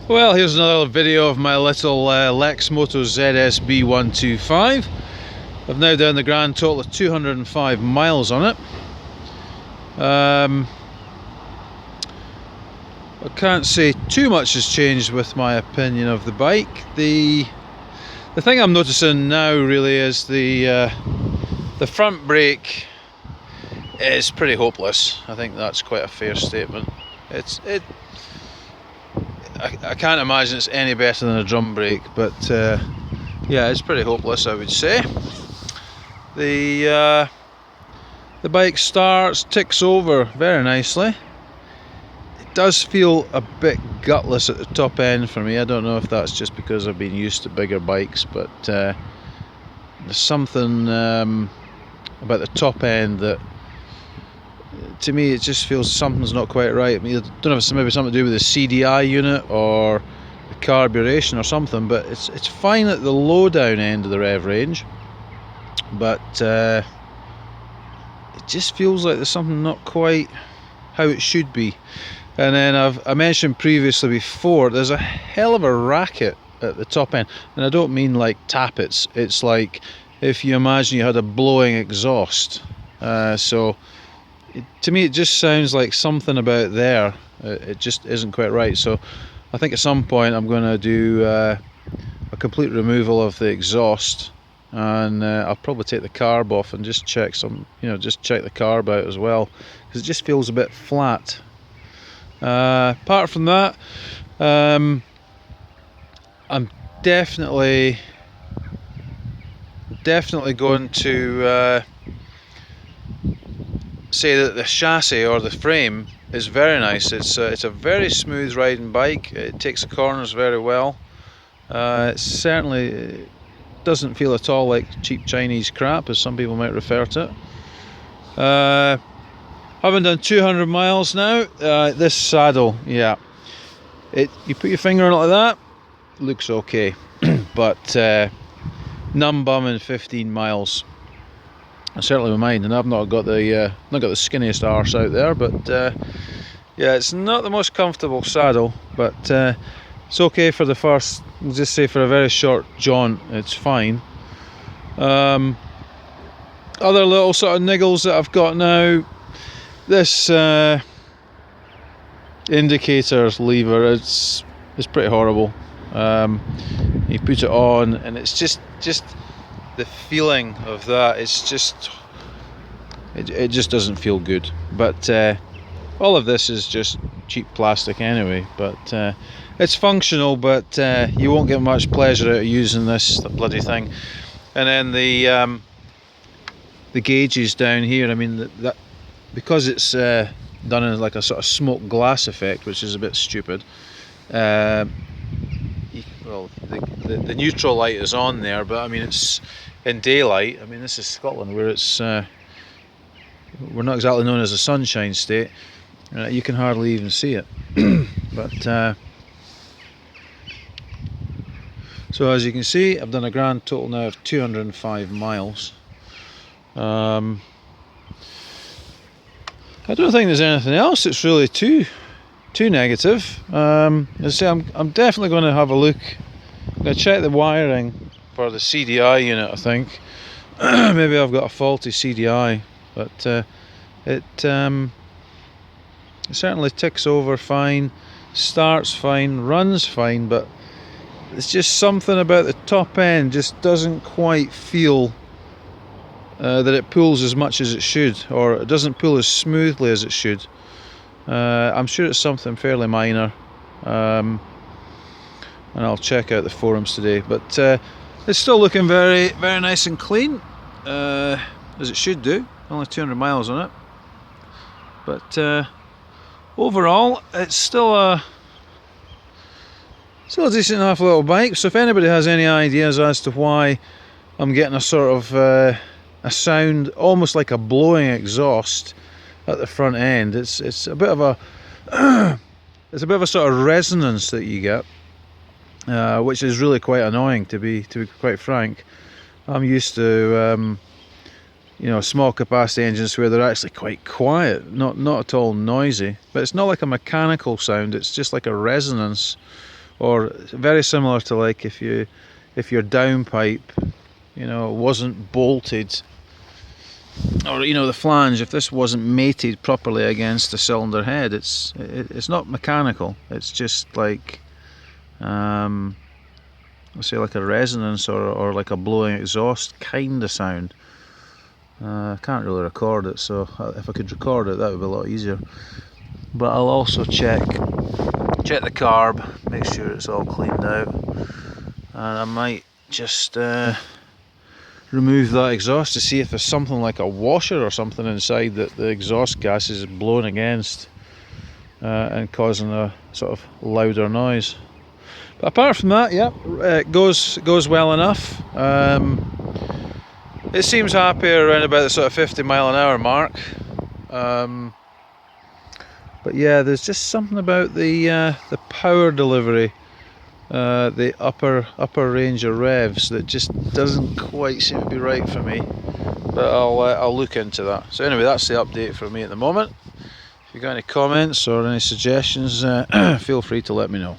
Well, here's another video of my little Lexmoto ZSB125. I've now done the grand total of 205 miles on it. I can't say too much has changed with my opinion of the bike. The thing I'm noticing now really is the front brake is pretty hopeless. I think that's quite a fair statement. I can't imagine it's any better than a drum brake, but yeah, it's pretty hopeless, I would say. The bike starts, ticks over very nicely. It does feel a bit gutless at the top end for me. I don't know if that's just because I've been used to bigger bikes, but there's something about the top end that, to me, it just feels something's not quite right. I mean, I don't know if it's maybe something to do with the CDI unit or the carburation or something, but it's fine at the low down end of the rev range, but it just feels like there's something not quite how it should be. And then I mentioned previously before, there's a hell of a racket at the top end, and I don't mean like tappets. It's like if you imagine you had a blowing exhaust. To me, it just sounds like something about there. It just isn't quite right. So I think at some point I'm going to do a complete removal of the exhaust, and I'll probably take the carb off and just check just check the carb out as well, because it just feels a bit flat. Apart from that, I'm definitely going to say that the chassis or the frame is very nice. It's a very smooth riding bike. It takes the corners very well. It certainly doesn't feel at all like cheap Chinese crap, as some people might refer to it. Having done 200 miles now, this saddle, yeah, you put your finger on it like that, looks okay, but num bum in 15 miles. Certainly with mine, and I've not got the skinniest arse out there, but yeah, it's not the most comfortable saddle, but it's okay for the first, we'll just say for a very short jaunt, it's fine. Other little sort of niggles that I've got now, this indicator lever, it's pretty horrible. You put it on and it's just the feeling of that, it's just, it just doesn't feel good. But all of this is just cheap plastic anyway, but it's functional, but you won't get much pleasure out of using the bloody thing. And then the gauges down here, I mean, that because it's done in like a sort of smoked glass effect, which is a bit stupid. Well, the neutral light is on there, but I mean, it's in daylight. I mean, this is Scotland, where it's we're not exactly known as a sunshine state. You can hardly even see it. But so as you can see, I've done a grand total now of 205 miles. I don't think there's anything else that's really too negative. As I say, I'm definitely going to have a look. I'm going to check the wiring for the CDI unit, I think. Maybe I've got a faulty CDI, but it certainly ticks over fine, starts fine, runs fine, but it's just something about the top end just doesn't quite feel that it pulls as much as it should, or it doesn't pull as smoothly as it should. I'm sure it's something fairly minor, and I'll check out the forums today, but it's still looking very, very nice and clean, as it should do. Only 200 miles on it, but overall it's still a decent enough little bike. So if anybody has any ideas as to why I'm getting a sort of a sound almost like a blowing exhaust at the front end, it's a bit of a it's a bit of a sort of resonance that you get, which is really quite annoying, to be quite frank. I'm used to small capacity engines where they're actually quite quiet, not at all noisy, but it's not like a mechanical sound, it's just like a resonance or very similar to like if your downpipe, you know, wasn't bolted, or you know, the flange, if this wasn't mated properly against the cylinder head, it's not mechanical. It's just like let's say like a resonance or like a blowing exhaust kind of sound. I can't really record it, so if I could record it, that would be a lot easier. But I'll also check the carb, make sure it's all cleaned out, and I might just remove that exhaust to see if there's something like a washer or something inside that the exhaust gas is blowing against and causing a sort of louder noise. But apart from that, yeah, it goes well enough. It seems happy around about the sort of 50 mile an hour mark. But yeah, there's just something about the power delivery, the upper range of revs, that just doesn't quite seem to be right for me. But I'll look into that. So anyway, that's the update for me at the moment. If you've got any comments or any suggestions, feel free to let me know.